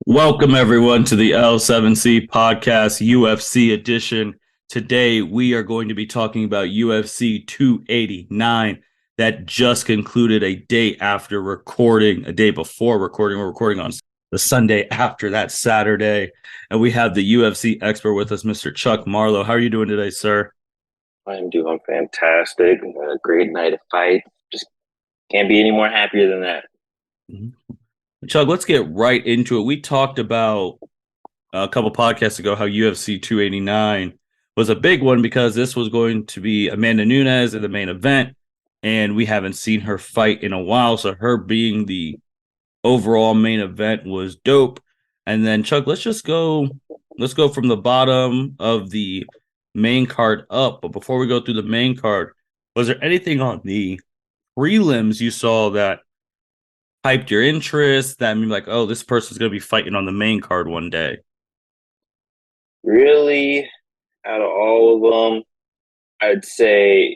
Welcome, everyone, to the L7C podcast, UFC edition. Today, we are going to be talking about UFC 289 that just concluded a day after recording, a day before recording. We're recording on the Sunday after that Saturday. And we have the UFC expert with us, Mr. Chuck Marlowe. How are you doing today, sir? I'm doing fantastic. A great night of fight. Just can't be any more happier than that. Chuck, let's get right into it. We talked about a couple podcasts ago how UFC 289 was a big one because this was going to be Amanda Nunes in the main event, and we haven't seen her fight in a while. So her being the overall main event was dope. And then Chuck, let's go from the bottom of the main card up. But before we go through the main card, was there anything on the prelims you saw that hyped your interest, that mean like, oh, this person's going to be fighting on the main card one day? Really, out of all of them, I'd say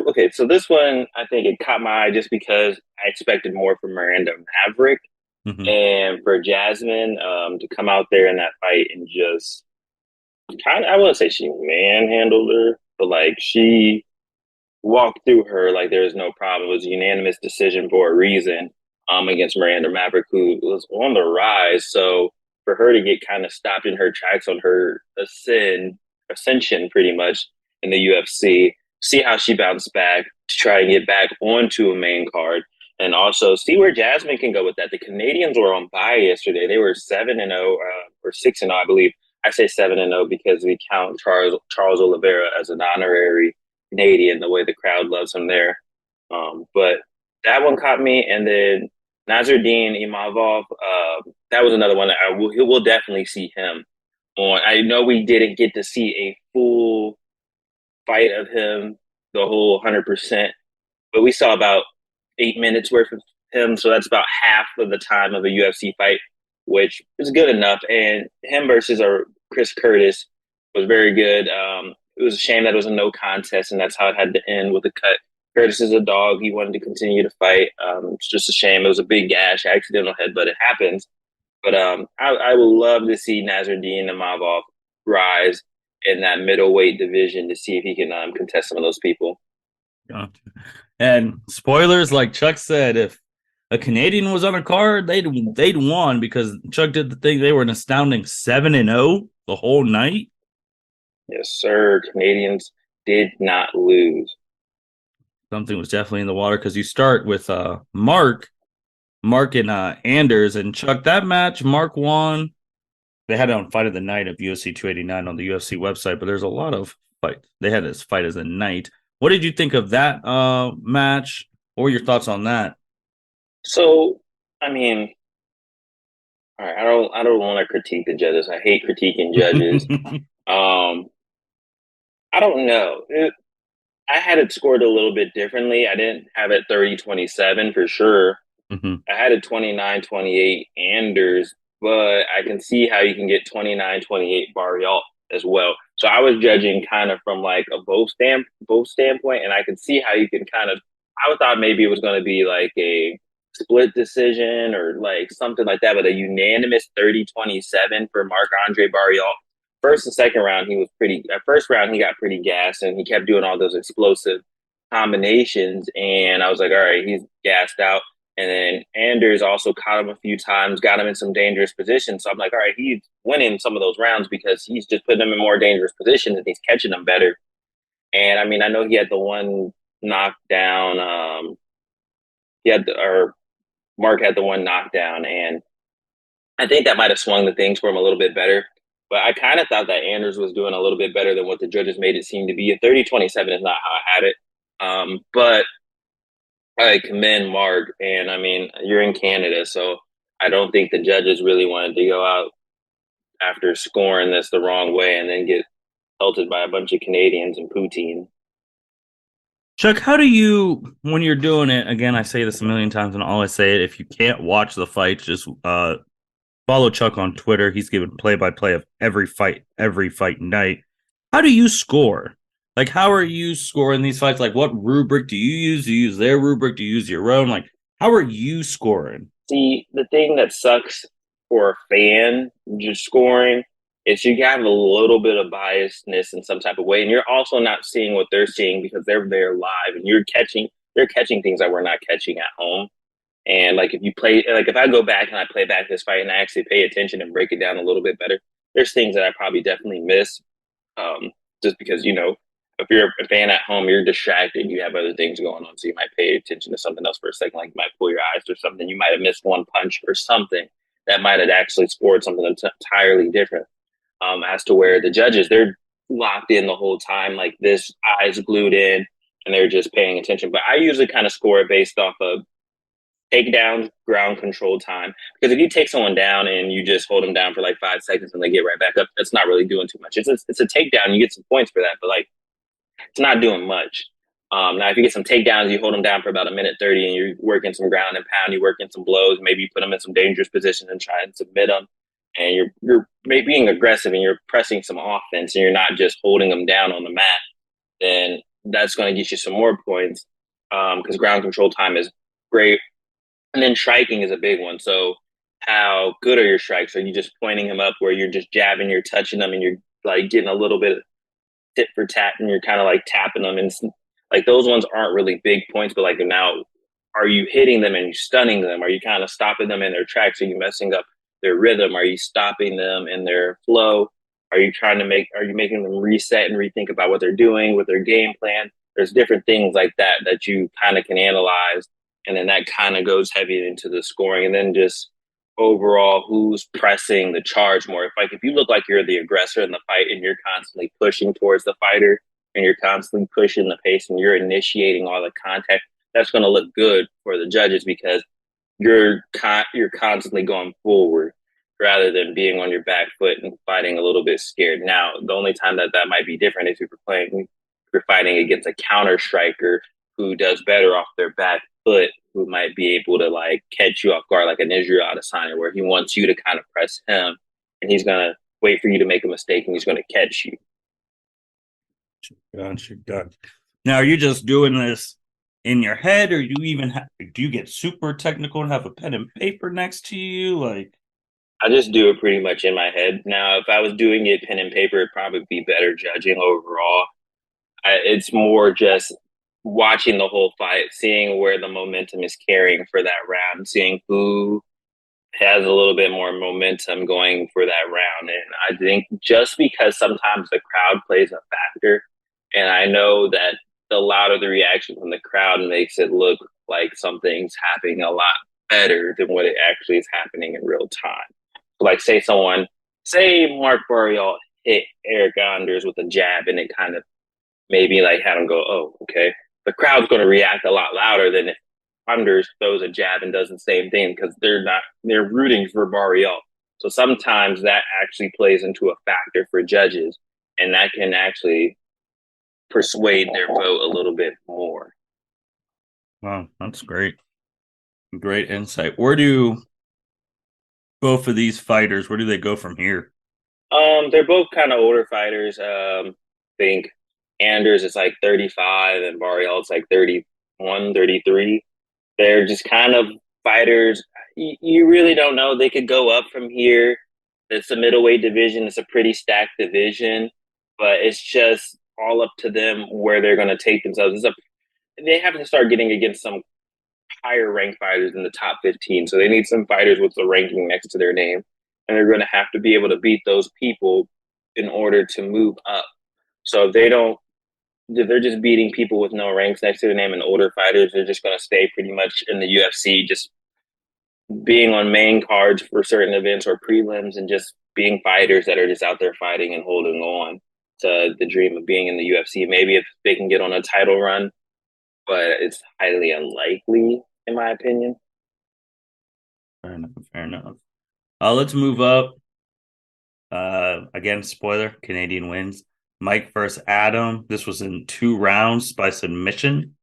okay. So this one, I think it caught my eye just because I expected more from Miranda Maverick and for Jasmine to come out there in that fight and just I wouldn't say she manhandled her, but like she walked through her like there was no problem. It was a unanimous decision for a reason against Miranda Maverick, who was on the rise. So for her to get kind of stopped in her tracks on her ascension pretty much in the UFC, see how she bounced back to try and get back onto a main card, and also see where Jasmine can go with that. The Canadians were on bye yesterday. They were 7-0 or 6-0, I believe. I say 7-0 because we count Charles Oliveira as an honorary Canadian, the way the crowd loves him there. But that one caught me. And then Nasruddin Imavov, that was another one that we'll definitely see him on. I know we didn't get to see a full fight of him, the whole 100%, but we saw about 8 minutes worth of him. So that's about half of the time of a UFC fight, which is good enough. And him versus Chris Curtis was very good. It was a shame that it was a no contest, and that's how it had to end, with a cut. Curtis is a dog. He wanted to continue to fight. It's just a shame. It was a big gash, accidental headbutt. It happens. But I would love to see Nasruddin Imavov rise in that middleweight division to see if he can contest some of those people. Gotcha. And spoilers, like Chuck said, if a Canadian was on a card, they'd won, because Chuck did the thing. They were an astounding 7-0 the whole night. Yes, sir. Canadians did not lose. Something was definitely in the water, because you start with Mark and Anders, and Chuck, that match, Mark won. They had it on Fight of the Night of UFC 289 on the UFC website, but there's a lot of fight. They had this fight as a night. What did you think of that match? What were your thoughts on that? So, I mean, all right, I don't want to critique the judges. I hate critiquing judges. I don't know. I had it scored a little bit differently. I didn't have it 30-27 for sure. I had it 29-28 Anders, but I can see how you can get 29-28 Barrialt as well. So I was judging kind of from like a both standpoint, and I can see how you can kind of. I thought maybe it was going to be like a split decision or like something like that, but a unanimous 30-27 for Marc-Andre Barrialt. First and second round, he was pretty. First round, he got pretty gassed, and he kept doing all those explosive combinations. And I was like, all right, he's gassed out. And then Anders also caught him a few times, got him in some dangerous positions. So I'm like, all right, he's winning some of those rounds because he's just putting them in more dangerous positions and he's catching them better. And I mean, I know he had the one knockdown. Mark had the one knockdown, and I think that might have swung the things for him a little bit better. But I kind of thought that Anders was doing a little bit better than what the judges made it seem to be. A 30-27 is not how I had it. But I commend Mark. And, I mean, you're in Canada, so I don't think the judges really wanted to go out after scoring this the wrong way and then get pelted by a bunch of Canadians and poutine. Chuck, how do you, when you're doing it, again, I say this a million times and I'll always say it, if you can't watch the fights, just follow Chuck on Twitter. He's given play-by-play of every fight night. How do you score? Like, how are you scoring these fights? Like, what rubric do you use? Do you use their rubric? Do you use your own? Like, how are you scoring? See, the thing that sucks for a fan just scoring, is you have a little bit of biasness in some type of way, and you're also not seeing what they're seeing because they're there live, and they're catching things that we're not catching at home. And like if you play, like if I go back and I play back this fight and I actually pay attention and break it down a little bit better, there's things that I probably definitely miss. Um, just because if you're a fan at home, you're distracted, you have other things going on, so you might pay attention to something else for a second, like you might pull your eyes or something. You might have missed one punch or something that might have actually scored something entirely different. As to where the judges, they're locked in the whole time, like this, eyes glued in, and they're just paying attention. But I usually kind of score it based off of takedown, ground control time. Because if you take someone down and you just hold them down for like 5 seconds and they get right back up, that's not really doing too much. It's a takedown, you get some points for that, but like it's not doing much. Now, if you get some takedowns, you hold them down for about a minute 30 and you're working some ground and pound, you work in some blows, maybe you put them in some dangerous positions and try and submit them. And you're maybe being aggressive and you're pressing some offense and you're not just holding them down on the mat, then that's going to get you some more points because ground control time is great. And then striking is a big one. So how good are your strikes? Are you just pointing him up where you're just jabbing, you're touching them, and you're like getting a little bit tit for tat, and you're kind of like tapping them, and like those ones aren't really big points, but like now, are you hitting them and you stunning them? Are you kind of stopping them in their tracks? Are you messing up their rhythm? Are you stopping them in their flow? Are you making them reset and rethink about what they're doing with their game plan? There's different things like that that you kind of can analyze, and then that kind of goes heavy into the scoring, and then just overall who's pressing the charge more. If you look like you're the aggressor in the fight and you're constantly pushing towards the fighter and you're constantly pushing the pace and you're initiating all the contact, that's going to look good for the judges because you're constantly going forward rather than being on your back foot and fighting a little bit scared. Now, the only time that might be different is if you're fighting against a counter striker who does better off their back foot, who might be able to like catch you off guard, like an Israel Adesanya, where he wants you to kind of press him, and he's gonna wait for you to make a mistake, and he's gonna catch you. Gotcha. Now, are you just doing this in your head, or do you get super technical and have a pen and paper next to you? Like, I just do it pretty much in my head. Now, if I was doing it pen and paper, it'd probably be better judging overall. It's more just watching the whole fight, seeing where the momentum is carrying for that round, seeing who has a little bit more momentum going for that round. And I think just because sometimes the crowd plays a factor, and I know that the louder the reaction from the crowd makes it look like something's happening a lot better than what it actually is happening in real time. So like say Mark Barrial hit Eric Anders with a jab and it kind of maybe like had him go, oh, okay. The crowd's going to react a lot louder than if Anders throws a jab and does the same thing because they're rooting for Barrial. So sometimes that actually plays into a factor for judges, and that can actually persuade their vote a little bit more. wow, that's great. Great insight. Where do both of these fighters, where do they go from here? They're both kind of older fighters. I think Anders is like 35 and Barrial is like 31, 33. They're just kind of fighters. You really don't know. They could go up from here. It's a middleweight division. It's a pretty stacked division, but it's just all up to them where they're going to take themselves. They have to start getting against some higher ranked fighters in the top 15. So they need some fighters with the ranking next to their name. And they're going to have to be able to beat those people in order to move up. So if they're just beating people with no ranks next to their name and older fighters, they're just going to stay pretty much in the UFC, just being on main cards for certain events or prelims and just being fighters that are just out there fighting and holding on to the dream of being in the UFC. Maybe if they can get on a title run, but it's highly unlikely, in my opinion. Fair enough. Let's move up. Again, spoiler, Canadian wins. Mike versus Adam. This was in 2 rounds by submission.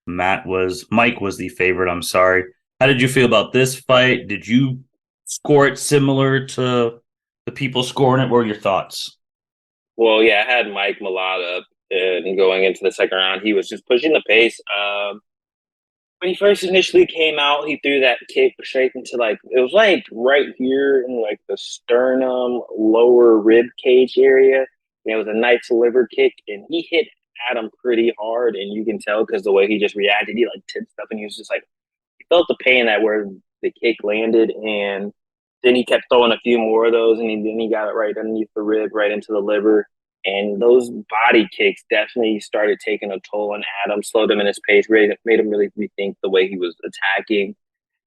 Mike was the favorite. I'm sorry. How did you feel about this fight? Did you score it similar to the people scoring it? What were your thoughts? Well, yeah, I had Mike Malott up and going into the second round. He was just pushing the pace. when he first initially came out, he threw that kick straight into like it was like right here in like the sternum, lower rib cage area. And it was a nice liver kick, and he hit Adam pretty hard, and you can tell because the way he just reacted, he like tensed up, and he was just like he felt the pain that where the kick landed, and then he kept throwing a few more of those, and then he got it right underneath the rib, right into the liver. And those body kicks definitely started taking a toll on Adam, slowed him in his pace, really made him really rethink the way he was attacking.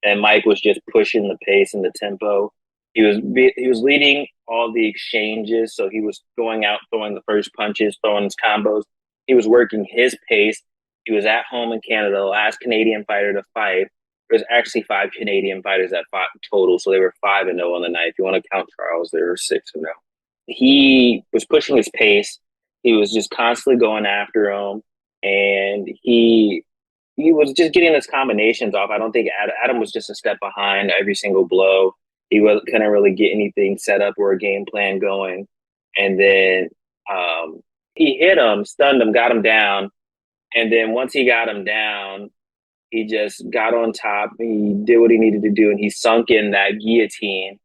And Mike was just pushing the pace and the tempo. He was leading all the exchanges, so he was going out, throwing the first punches, throwing his combos. He was working his pace. He was at home in Canada, the last Canadian fighter to fight. There's actually five Canadian fighters that fought total, so they were 5-0 on the night. If you want to count Charles, they were 6-0. He was pushing his pace. He was just constantly going after him, and he was just getting his combinations off. I don't think Adam was just a step behind every single blow. Couldn't really get anything set up or a game plan going, and then he hit him, stunned him, got him down, and then once he got him down, he just got on top. He did what he needed to do, and he sunk in that guillotine.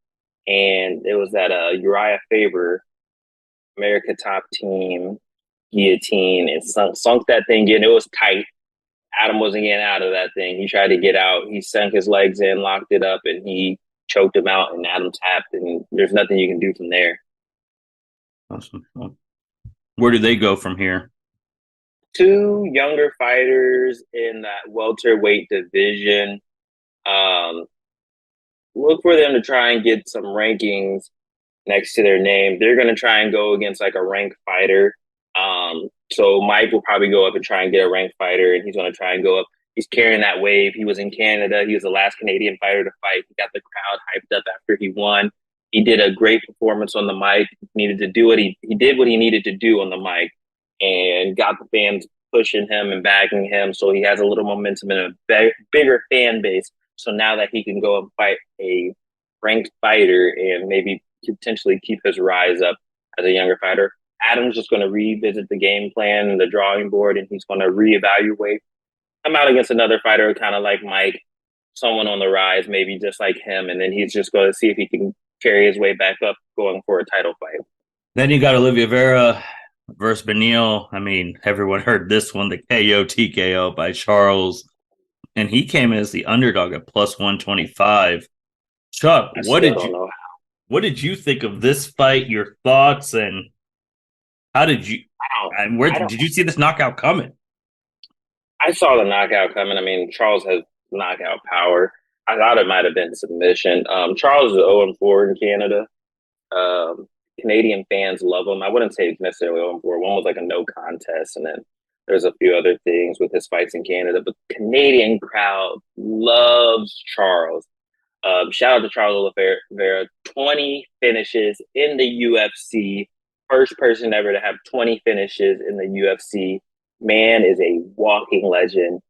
And it was that Uriah Faber America Top Team guillotine and sunk that thing in. It was tight. Adam wasn't getting out of that thing. He tried to get out. He sunk his legs in, locked it up, and he choked him out. And Adam tapped, and there's nothing you can do from there. Awesome. Where do they go from here? Two younger fighters in that welterweight division. Um, Look for them to try and get some rankings next to their name. They're going to try and go against like a ranked fighter. So Mike will probably go up and try and get a ranked fighter, and he's going to try and go up. He's carrying that wave. He was in Canada. He was the last Canadian fighter to fight. He got the crowd hyped up after he won. He did a great performance on the mic. He needed to do what he did what he needed to do on the mic, and got the fans pushing him and backing him. So he has a little momentum and a bigger fan base. So now that he can go and fight a ranked fighter and maybe potentially keep his rise up as a younger fighter, Adam's just going to revisit the game plan and the drawing board, and he's going to reevaluate. Come out against another fighter, kind of like Mike, someone on the rise, maybe just like him, and then he's just going to see if he can carry his way back up, going for a title fight. Then you got Olivia Vera versus Beneil. I mean, everyone heard this one, the KO TKO by Charles, and he came in as the underdog at plus 125. Chuck, what did you think of this fight? Your thoughts, and how did you and where did you see this knockout coming? I saw the knockout coming. I mean, Charles has knockout power. I thought it might have been submission. Charles is 0-4 in Canada. Canadian fans love him. I wouldn't say necessarily 0-4. One was like a no contest, and then there's a few other things with his fights in Canada. But the Canadian crowd loves Charles. Shout out to Charles Oliveira. 20 finishes in the UFC. First person ever to have 20 finishes in the UFC. Man is a walking legend.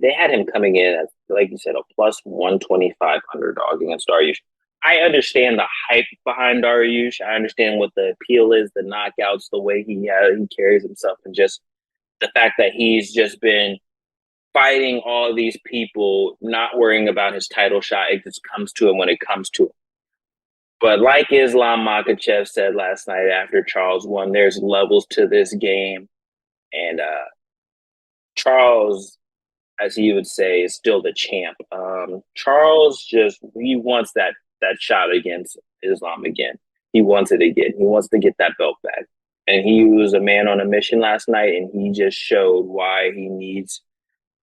They had him coming in as, like you said, a plus 125 underdog against Dariush. I understand the hype behind Dariush. I understand what the appeal is, the knockouts, the way he carries himself, and just the fact that he's just been fighting all these people, not worrying about his title shot. It just comes to him when it comes to him. But like Islam Makhachev said last night after Charles won, there's levels to this game. And Charles, as he would say, is still the champ. Charles he wants that shot against Islam again. He wants it again. He wants to get that belt back. And he was a man on a mission last night, and he just showed why he needs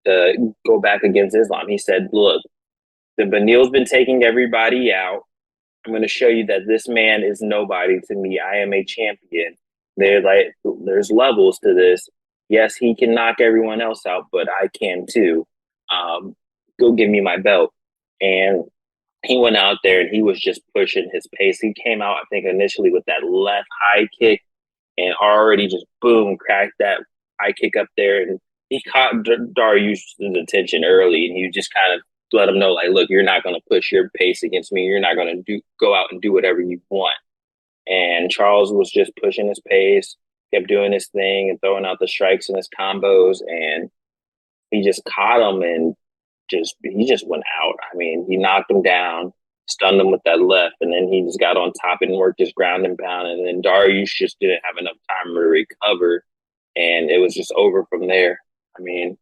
to go back against Islam. He said, look, the Beneil's been taking everybody out. I'm going to show you that this man is nobody to me. I am a champion. There's levels to this. Yes, he can knock everyone else out, but I can too. Go give me my belt. And he went out there and he was just pushing his pace. He came out, I think, initially with that left high kick and already just boom, cracked that high kick up there. And he caught Dariush's attention early, and he just kind of let him know, like, look, you're not going to push your pace against me. You're not going to go out and do whatever you want. And Charles was just pushing his pace, kept doing his thing and throwing out the strikes and his combos. And he just caught him and he just went out. I mean, he knocked him down, stunned him with that left, and then he just got on top and worked his ground and pound. And then Dariush just didn't have enough time to recover, and it was just over from there. I mean,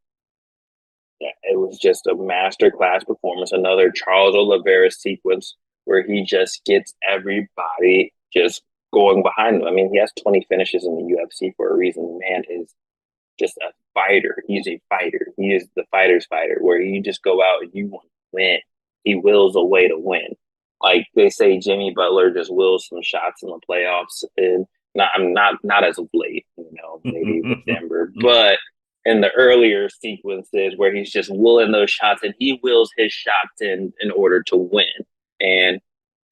yeah, it was just a masterclass performance. Another Charles Oliveira sequence where he just gets everybody just going behind him. I mean, he has 20 finishes in the UFC for a reason. The man is just a fighter. He's a fighter. He is the fighter's fighter, where you just go out and you want to win. He wills a way to win. Like they say, Jimmy Butler just wills some shots in the playoffs, and not as of late, maybe with Denver, but in the earlier sequences where he's just willing those shots, and he wills his shots in order to win. And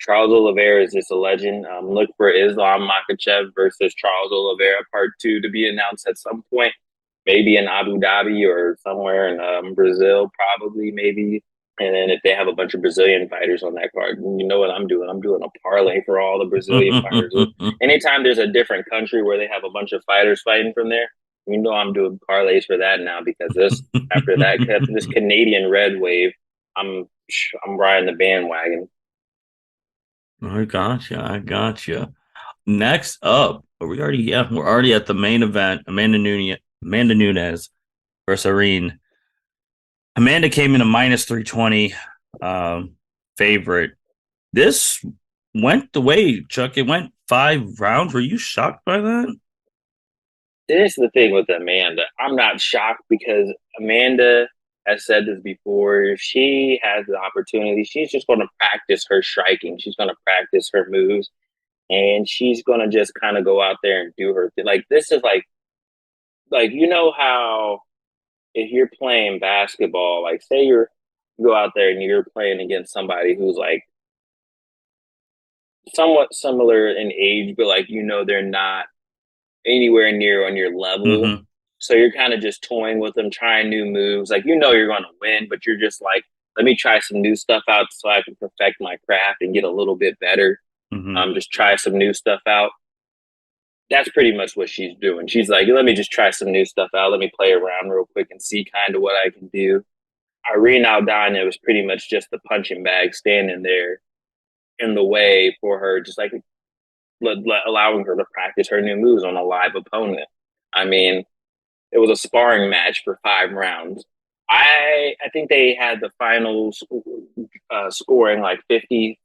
Charles Oliveira is just a legend. Look for Islam Makhachev versus Charles Oliveira Part 2 to be announced at some point, maybe in Abu Dhabi or somewhere in Brazil, probably, maybe. And then if they have a bunch of Brazilian fighters on that card, you know what I'm doing? I'm doing a parlay for all the Brazilian fighters. Anytime there's a different country where they have a bunch of fighters fighting from there, you know I'm doing parlays for that now, because after this Canadian red wave, I'm riding the bandwagon. I gotcha. Next up, we're already at the main event. Amanda Nunes versus Irene. Amanda came in a minus 320 favorite. This went the way, Chuck. It went 5 rounds. Were you shocked by that? This is the thing with Amanda. I'm not shocked, because Amanda has said this before. If she has the opportunity, she's just going to practice her striking. She's going to practice her moves, and she's going to just kind of go out there and do her thing. Like, this is like how if you're playing basketball, like say you go out there and you're playing against somebody who's like somewhat similar in age, but like they're not anywhere near on your level. Mm-hmm. So you're kind of just toying with them, trying new moves. Like you're going to win, but you're just like, let me try some new stuff out so I can perfect my craft and get a little bit better. Mm-hmm. Just try some new stuff out. That's pretty much what she's doing. She's like, let me just try some new stuff out. Let me play around real quick and see kind of what I can do. Irene Aldana was pretty much just the punching bag standing there in the way for her, just like allowing her to practice her new moves on a live opponent. I mean, it was a sparring match for 5 rounds. I think they had the final scoring like 50,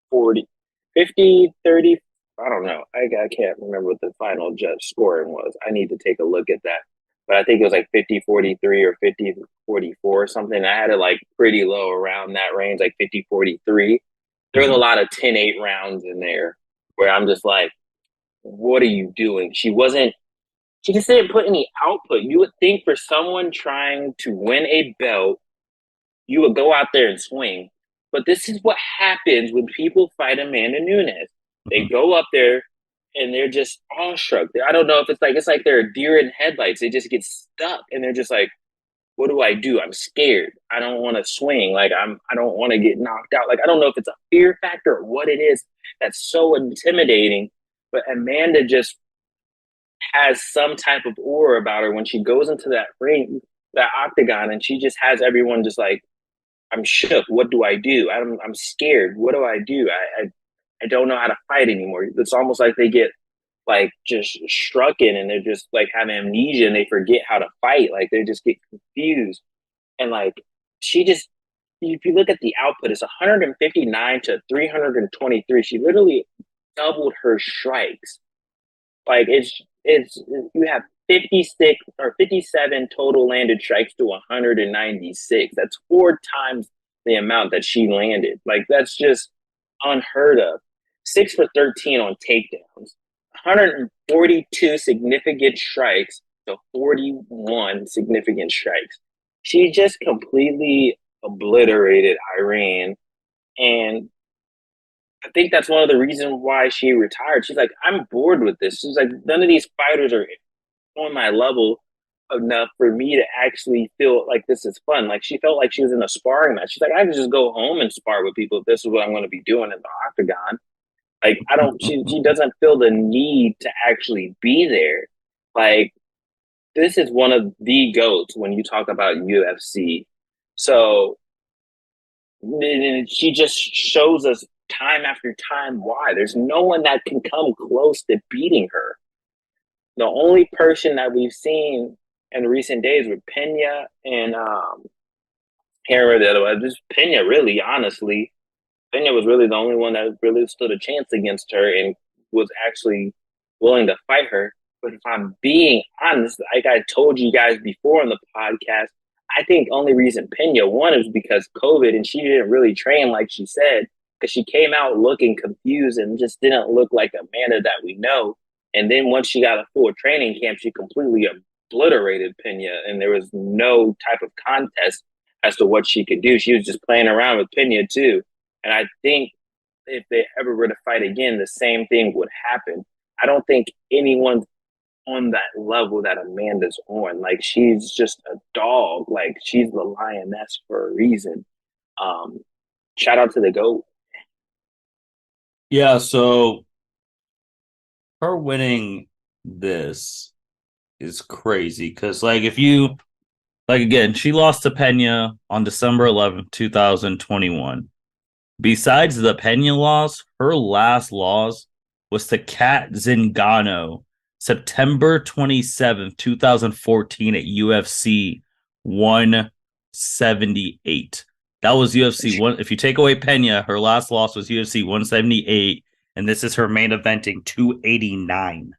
40, 50, 30. I don't know. I can't remember what the final judge scoring was. I need to take a look at that. But I think it was like 50-43 or 50-44 or something. I had it like pretty low around that range, like 50-43. There was a lot of 10-8 rounds in there where I'm just like, what are you doing? She just didn't put any output. You would think for someone trying to win a belt, you would go out there and swing. But this is what happens when people fight Amanda Nunes. They go up there and they're just awestruck. I don't know if it's like they're a deer in headlights. They just get stuck and they're just like, what do I do? I'm scared. I don't want to swing. Like I don't want to get knocked out. Like I don't know if it's a fear factor or what it is that's so intimidating. But Amanda just has some type of aura about her when she goes into that ring, that octagon, and she just has everyone just like, I'm shook. What do I do? I'm scared. What do I do? I don't know how to fight anymore. It's almost like they get like just struck in and they're just like have amnesia and they forget how to fight. Like they just get confused. And like she just, if you look at the output, it's 159 to 323. She literally doubled her strikes. Like it's you have 56 or 57 total landed strikes to 196. That's 4 times the amount that she landed. Like that's just unheard of. 6 for 13 on takedowns, 142 significant strikes to 41 significant strikes. She just completely obliterated Irene, and I think that's one of the reasons why she retired. She's like, I'm bored with this. She's like, none of these fighters are on my level enough for me to actually feel like this is fun. Like she felt like she was in a sparring match. She's like, I can just go home and spar with people if this is what I'm going to be doing in the octagon. Like I don't. She doesn't feel the need to actually be there. Like this is one of the GOATs when you talk about UFC. So and she just shows us time after time why. There's no one that can come close to beating her. The only person that we've seen in recent days with Pena and Hera, the other one, just Pena, really, honestly. Pena was really the only one that really stood a chance against her and was actually willing to fight her. But if I'm being honest, like I told you guys before on the podcast, I think only reason Pena won is because COVID and she didn't really train like she said, because she came out looking confused and just didn't look like Amanda that we know. And then once she got a full training camp, she completely obliterated Pena, and there was no type of contest as to what she could do. She was just playing around with Pena too. And I think if they ever were to fight again, the same thing would happen. I don't think anyone's on that level that Amanda's on. Like she's just a dog. Like she's the lioness for a reason. Um, Shout out to the GOAT. Yeah, so her winning this is crazy because, like, if you like again, she lost to Pena on December 11th, 2021. Besides the Pena loss, her last loss was to Kat Zingano, September 27th, 2014 at UFC 178. That was UFC one. If you take away Pena, her last loss was UFC 178, and this is her main eventing 289.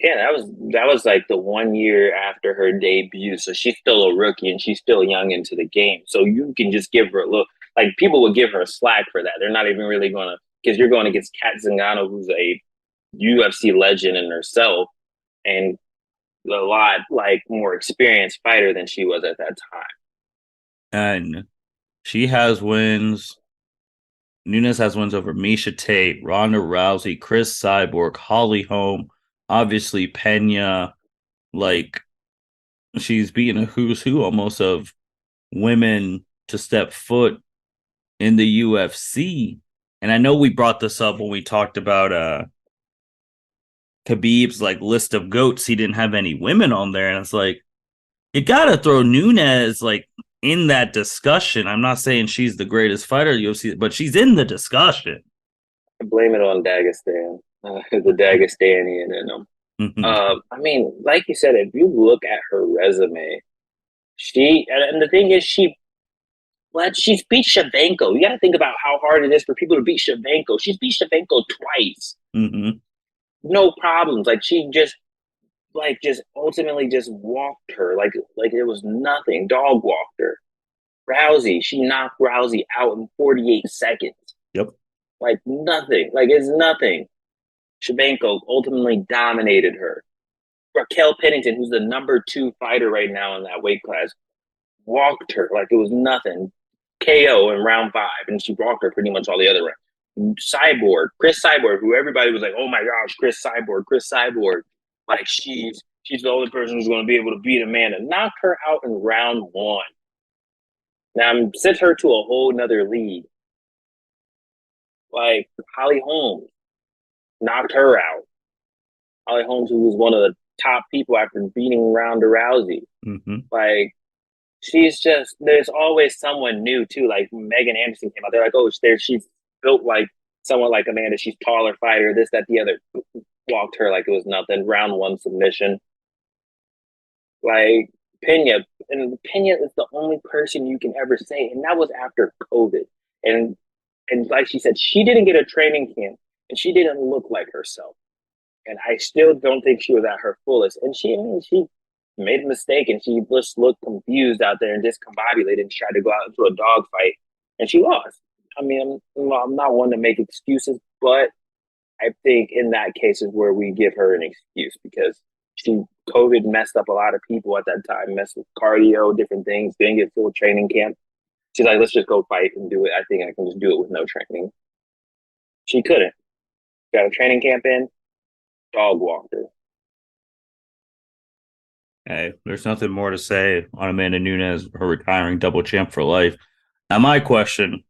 Yeah, that was like the 1 year after her debut. So she's still a rookie and she's still young into the game. So you can just give her a look. Like people would give her a slack for that. They're not even really gonna because you're going against Kat Zingano, who's a UFC legend in herself and a lot like more experienced fighter than she was at that time. And she has wins. Nunes has wins over Misha Tate, Ronda Rousey, Chris Cyborg, Holly Holm, obviously Pena. Like she's beaten a who's who almost of women to step foot in the UFC. And I know we brought this up when we talked about Khabib's like list of goats. He didn't have any women on there, and it's like you gotta throw Nunes like in that discussion. I'm not saying she's the greatest fighter in UFC, but she's in the discussion. I blame it on Dagestan, the Dagestanian in them. Mm-hmm. I mean, like you said, if you look at her resume, she and the thing is, she's beat Shevchenko. You got to think about how hard it is for people to beat Shevchenko. She's beat Shevchenko twice, Mm-hmm. no problems. Like she just ultimately just walked her like it was nothing. Dog walked her. Rousey, she knocked Rousey out in 48 seconds. Yep. Like nothing. Like it's nothing. Shevchenko ultimately dominated her. Raquel Pennington, who's the number 2 fighter right now in that weight class, walked her like it was nothing. KO in round 5, and she walked her pretty much all the other rounds. Chris Cyborg, who everybody was like, "Oh my gosh, Chris Cyborg!" Like she's the only person who's going to be able to beat Amanda. Knocked her out in round 1. Now sent her to a whole nother league. Like Holly Holmes knocked her out. Holly Holmes, who was one of the top people after beating Ronda Rousey. Mm-hmm. Like she's just there's always someone new too. Like Megan Anderson came out. They're like, oh, she's built like someone like Amanda. She's taller fighter. This, that, the other. Walked her like it was nothing. Round 1 submission. Like Pena, and Pena is the only person you can ever say, and that was after COVID. And like she said, she didn't get a training camp, and she didn't look like herself. And I still don't think she was at her fullest. And she made a mistake and she just looked confused out there and discombobulated and tried to go out into a dogfight and she lost. I mean, I'm not one to make excuses, but I think in that case is where we give her an excuse because COVID messed up a lot of people at that time, messed with cardio, different things, didn't get full training camp. She's like, let's just go fight and do it. I think I can just do it with no training. She couldn't. Got a training camp in, dog walked her. Hey, there's nothing more to say on Amanda Nunes, her retiring double champ for life. Now, my question,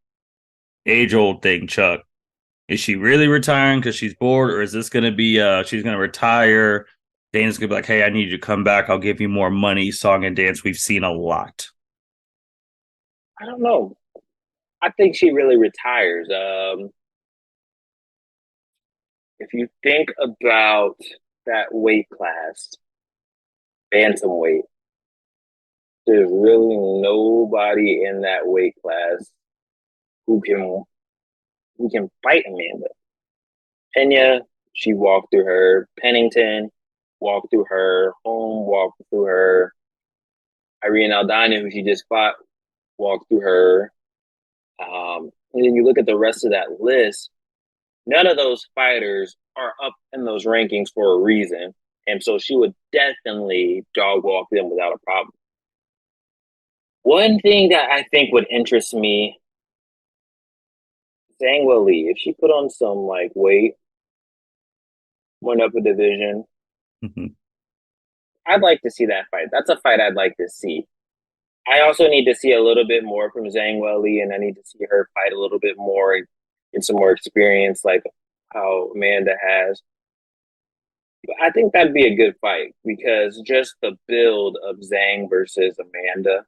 age old thing, Chuck. Is she really retiring because she's bored, or is this going to be she's going to retire Dana's gonna be like, "Hey, I need you to come back. I'll give you more money." Song and dance. We've seen a lot. I don't know. I think she really retires. If you think about that weight class, bantamweight, there's really nobody in that weight class who can fight Amanda. Pena, she walked through her. Pennington walked through her. Home walked through her. Irene Aldana, who she just fought, walked through her. And then you look at the rest of that list, none of those fighters are up in those rankings for a reason. And so she would definitely dog walk them without a problem. One thing that I think would interest me, Zhang Weili, if she put on some like weight, went up a division, I'd like to see that fight. That's a fight I'd like to see. I also need to see a little bit more from Zhang Weili, and I need to see her fight a little bit more, get some more experience, like how Amanda has. But I think that'd be a good fight because just the build of Zhang versus Amanda,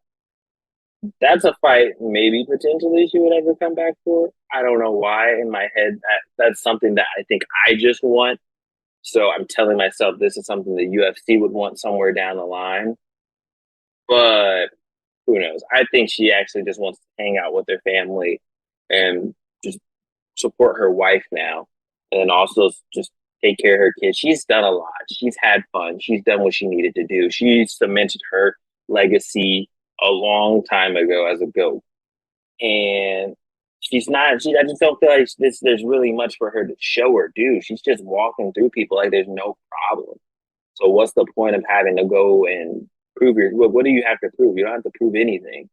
that's a fight maybe potentially she would ever come back for. I don't know why in my head that's something that I think I just want. So I'm telling myself this is something the UFC would want somewhere down the line. But who knows? I think she actually just wants to hang out with her family and just support her wife now, and also just take care of her kids. She's done a lot. She's had fun. She's done what she needed to do. She cemented her legacy a long time ago as a GOAT, and she's not. I just don't feel like there's really much for her to show or do. She's just walking through people like there's no problem. So what's the point of having to go and prove your? What do you have to prove? You don't have to prove anything.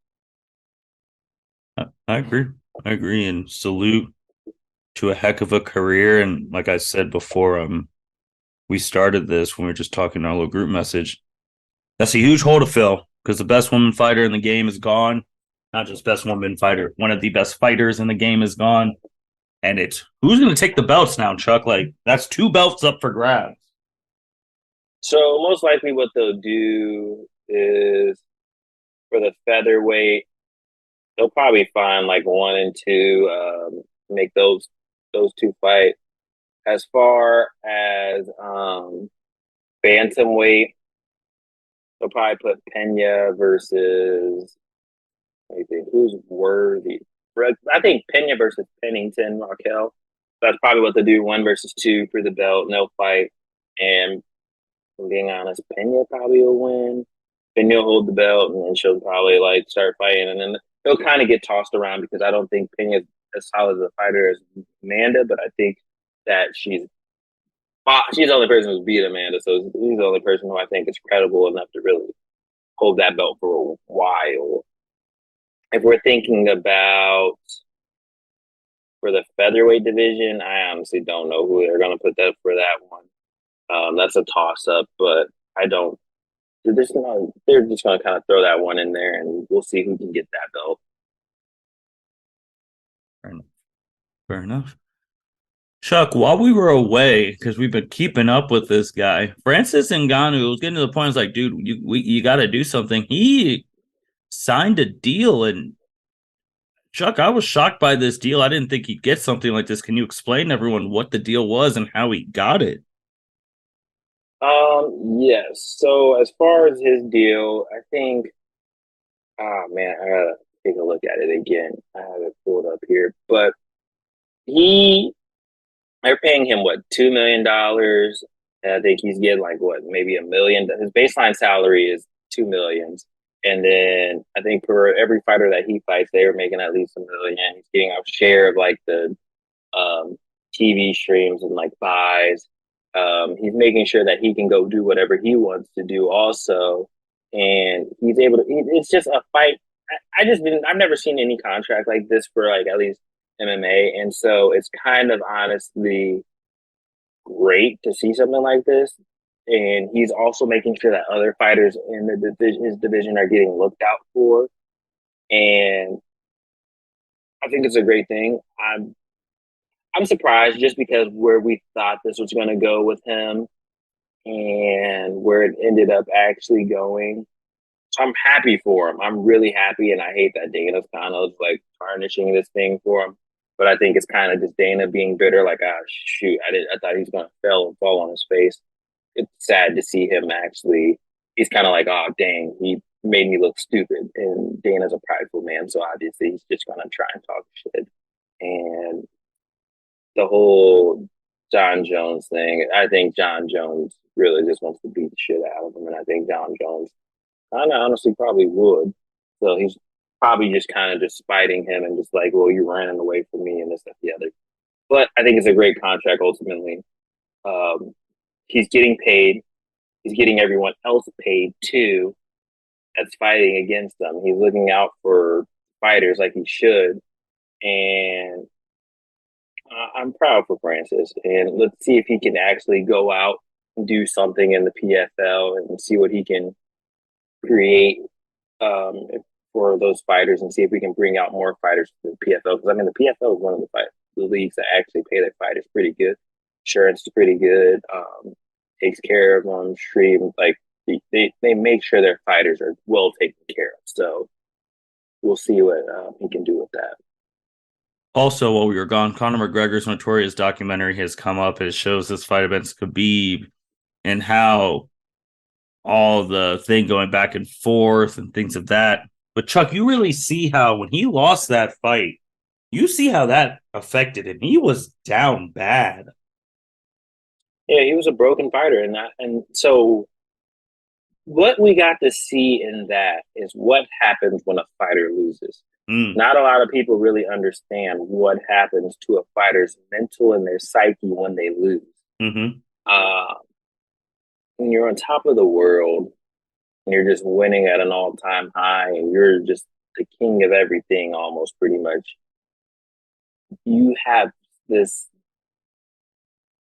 I agree. I agree, and salute to a heck of a career. And like I said before, we started this when we were just talking in our little group message. That's a huge hole to fill because the best woman fighter in the game is gone. Not just best woman fighter, one of the best fighters in the game is gone. And it's who's going to take the belts now, Chuck? Like that's two belts up for grabs. So most likely, what they'll do is for the featherweight, they'll probably find like one and two, make those two fight. As far as bantamweight, they'll probably put Pena versus. Let me think, who's worthy? I think Pena versus Pennington, Raquel. That's probably what they'll do. One versus two for the belt, no fight. And from being honest, Pena probably will win. Pena will hold the belt, and then she'll probably like start fighting, and then they'll kind of get tossed around because I don't think Pena is as solid as a fighter as Amanda, but I think that she's the only person who's beat Amanda, so she's the only person who I think is credible enough to really hold that belt for a while. If we're thinking about for the featherweight division, I honestly don't know who they're going to put that for that one. That's a toss up, but I don't. They're just gonna kind of throw that one in there, and we'll see who can get that belt. Fair enough. Fair enough. Chuck, while we were away, because we've been keeping up with this guy, Francis Ngannou was getting to the point. It's like, dude, you got to do something. He signed a deal, and Chuck, I was shocked by this deal. I didn't think he'd get something like this. Can you explain to everyone what the deal was and how he got it? Yes. So as far as his deal, I think, oh man, I gotta take a look at it again. I have it pulled up here, but he, they're paying him what, $2 million. And I think he's getting like what, maybe 1 million. His baseline salary is 2 millions. And then I think for every fighter that he fights, they are making at least 1 million. He's getting a share of like the um, TV streams and like buys. He's making sure that he can go do whatever he wants to do also. And he's able to, it's just a fight. I just didn't, I've never seen any contract like this for like at least MMA. And so it's kind of honestly great to see something like this. And he's also making sure that other fighters in the division, his division, are getting looked out for. And I think it's a great thing. I'm surprised just because where we thought this was going to go with him. and where it ended up actually going. So I'm happy for him. I'm really happy, and I hate that Dana's kind of like tarnishing this thing for him. But I think it's kind of just Dana being bitter, like, ah, shoot, I thought he was gonna fall on his face. It's sad to see him actually. He's kind of like, oh dang, he made me look stupid. And Dana's a prideful man, so obviously he's just gonna try and talk shit. And the whole John Jones thing, I think John Jones really just wants to beat the shit out of him, and I think John Jones kind of honestly probably would. So he's probably just kind of just spiting him and just like, well, you're running away from me and this, that, the other. But I think it's a great contract ultimately. Um, he's getting paid. He's getting everyone else paid too that's fighting against him. He's looking out for fighters like he should. And I'm proud for Francis. And let's see if he can actually go out and do something in the PFL and see what he can create um, for those fighters and see if we can bring out more fighters to the PFL. Because I mean, the PFL is one of the leagues that actually pay their fighters pretty good. Insurance is pretty good. Takes care of them. Stream like they make sure their fighters are well taken care of. So we'll see what he can do with that. Also, while we were gone, Conor McGregor's Notorious documentary has come up. It shows this fight against Khabib and how all the thing going back and forth and things of that. But Chuck, you really see how when he lost that fight, you see how that affected him. He was down bad. Yeah, he was a broken fighter, and so what we got to see in that is what happens when a fighter loses. Mm. Not a lot of people really understand what happens to a fighter's mental and their psyche when they lose. Mm-hmm. When you're on top of the world and you're just winning at an all-time high and you're just the king of everything almost pretty much, you have this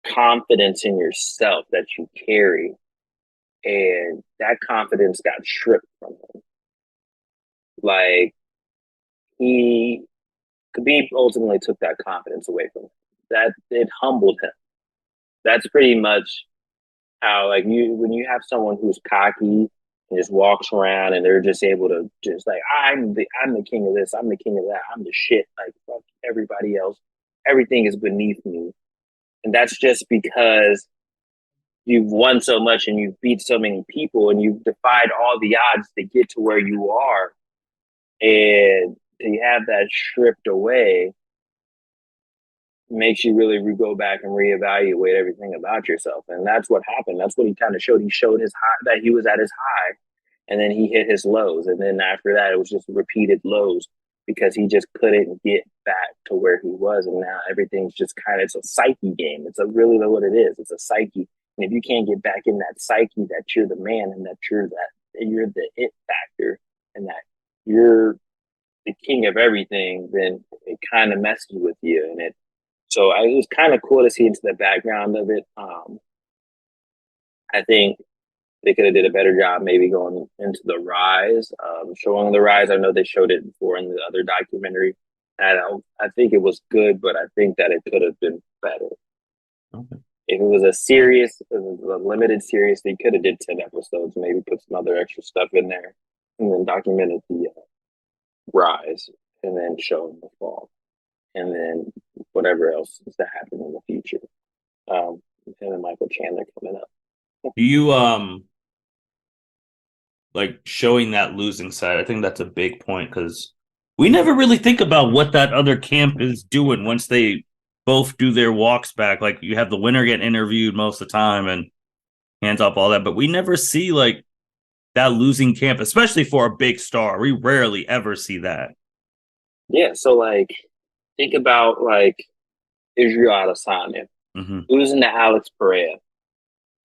confidence in yourself that you carry, and that confidence got stripped from him. Like he Khabib ultimately took that confidence away from him. That it humbled him. That's pretty much how like you when you have someone who's cocky and just walks around and they're just able to just like I'm the king of this, I'm the king of that, I'm the shit, like fuck everybody else. Everything is beneath me. And that's just because you've won so much and you've beat so many people and you've defied all the odds to get to where you are. And to have that stripped away makes you really go back and reevaluate everything about yourself. And that's what happened. That's what he kind of showed. He showed his high, that he was at his high, and then he hit his lows. And then after that, it was just repeated lows because he just couldn't get back to where he was. And now everything's just kind of, it's a psyche game. It's really what it is. It's a psyche. And if you can't get back in that psyche that you're the man and that you're the it factor and that you're the king of everything, then it kind of messes with you. And it was kind of cool to see into the background of it. I think they could have did a better job maybe going into the rise, showing the rise. I know they showed it before in the other documentary. And I think it was good, but I think that it could have been better. Okay. If it was a limited series, they could have did 10 episodes, maybe put some other extra stuff in there, and then documented the rise, and then show the fall, and then whatever else is to happen in the future. And then Michael Chandler coming up. Do you like showing that losing side? I think that's a big point because we never really think about what that other camp is doing once they both do their walks back. Like you have the winner get interviewed most of the time and hands up all that, but we never see like that losing camp, especially for a big star. We rarely ever see that. Yeah, so like think about like Israel Adesanya losing to Alex Pereira,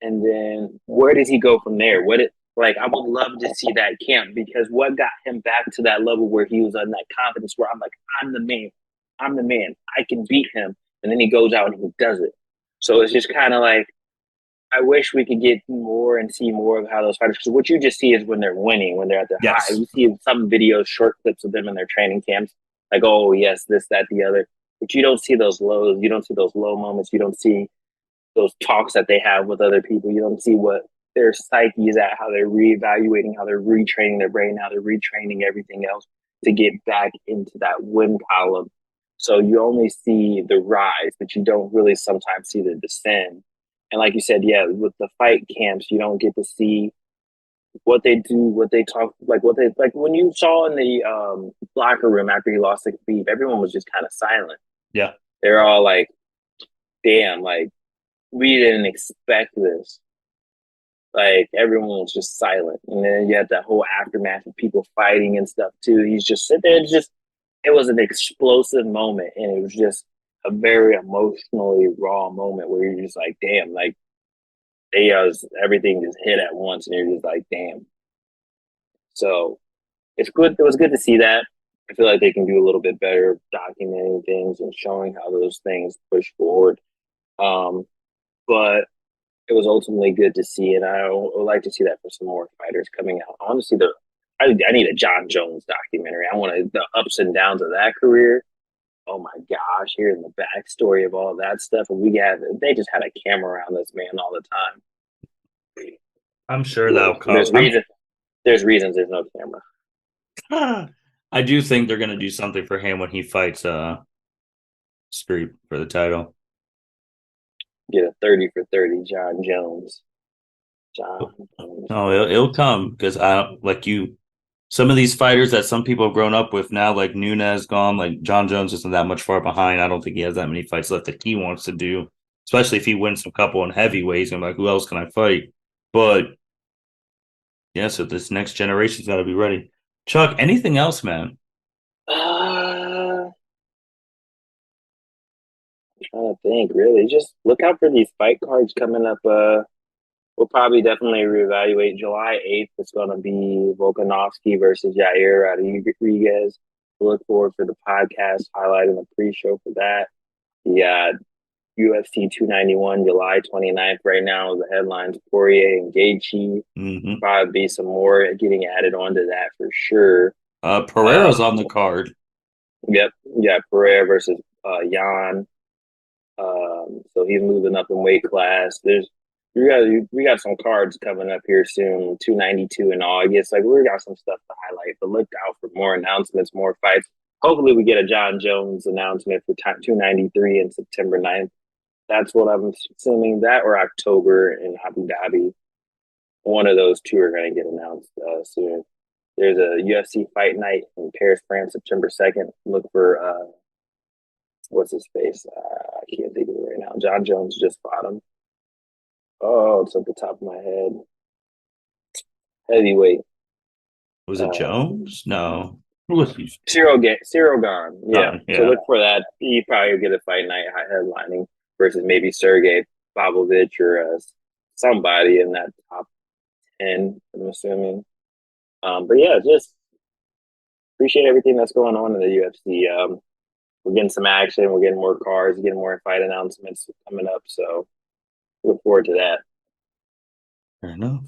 and then where does he go from there? I would love to see that camp because what got him back to that level where he was on that confidence where I'm like, I'm the man, I can beat him, and then he goes out and he does it. So it's just kind of like I wish we could get more and see more of how those fighters. Because what you just see is when they're winning, when they're at their high. You see some videos, short clips of them in their training camps, like, oh yes, this, that, the other. But you don't see those lows. You don't see those low moments. You don't see those talks that they have with other people. You don't see what their psyche is at, how they're reevaluating, how they're retraining their brain, how they're retraining everything else to get back into that win column. So you only see the rise, but you don't really sometimes see the descend. And like you said, yeah, with the fight camps, you don't get to see what they do, what they talk, like what they like. When you saw in the locker room after he lost to Khabib, everyone was just kind of silent. Yeah, they're all like, "Damn, like we didn't expect this." Like everyone was just silent, and then you had that whole aftermath of people fighting and stuff too. He's just sitting there, just it was an explosive moment, and it was just a very emotionally raw moment where you're just like, "Damn!" Like everything just hit at once, and you're just like, "Damn." So it's good. It was good to see that. I feel like they can do a little bit better documenting things and showing how those things push forward. But it was ultimately good to see, and I would like to see that for some more fighters coming out. I want to see I need a John Jones documentary. I want the ups and downs of that career. Oh my gosh, hearing the backstory of all that stuff, and they just had a camera around this man all the time. I'm sure that'll come. There's reasons there's no camera. I do think they're gonna do something for him when he fights Spirit for the title. Get a 30 for 30 John Jones. No, it'll come because I don't like you. Some of these fighters that some people have grown up with now, like Nunes gone, like John Jones isn't that much far behind. I don't think he has that many fights left that he wants to do, especially if he wins a couple in heavyweights. I'm like, who else can I fight? But yeah, so this next generation's got to be ready. Chuck, anything else, man? I'm trying to think, really. Just look out for these fight cards coming up. We'll probably definitely reevaluate. July 8th, it's going to be Volkanovski versus Yair Rodriguez. We'll look forward for the podcast highlighting the pre-show for that. Yeah, UFC 291, July 29th. Right now, the headlines, Poirier and Gaethje. Mm-hmm. Probably be some more getting added onto that for sure. Pereira's on the card. Yep. Yeah, Pereira versus Jan. So he's moving up in weight class. We got some cards coming up here soon, 292 in August. Like we got some stuff to highlight, but look out for more announcements, more fights. Hopefully we get a John Jones announcement for 293 in September 9th. That's what I'm assuming, that or October in Abu Dhabi. One of those two are going to get announced soon. There's a UFC fight night in Paris, France, September 2nd. Look for, what's his face? I can't think of it right now. John Jones just fought him. Oh, it's at the top of my head. Heavyweight. Was it Jones? No. Who was he? Cyril Gane. Yeah. Yeah. So look for that. You probably get a fight night headlining versus maybe Sergey Pavlovich or somebody in that top 10, I'm assuming. But yeah, just appreciate everything that's going on in the UFC. We're getting some action. We're getting more cards, getting more fight announcements coming up. So look forward to that. Fair enough.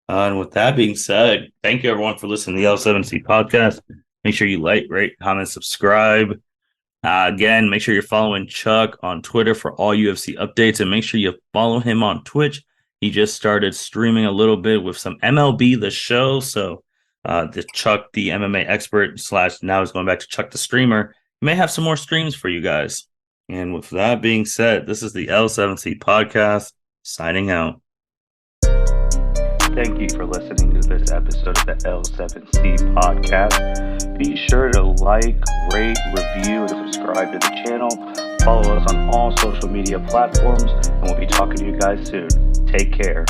And with that being said, thank you everyone for listening to the L7C podcast. Make sure you like, rate, comment, subscribe. Again, make sure you're following Chuck on Twitter for all UFC updates, and make sure you follow him on Twitch. He just started streaming a little bit with some MLB The Show. So the Chuck, the MMA expert / now he's going back to Chuck the streamer. He may have some more streams for you guys. And with that being said, this is the L7C podcast signing out. Thank you for listening to this episode of the L7C podcast. Be sure to like, rate, review, and subscribe to the channel. Follow us on all social media platforms, and we'll be talking to you guys soon. Take care.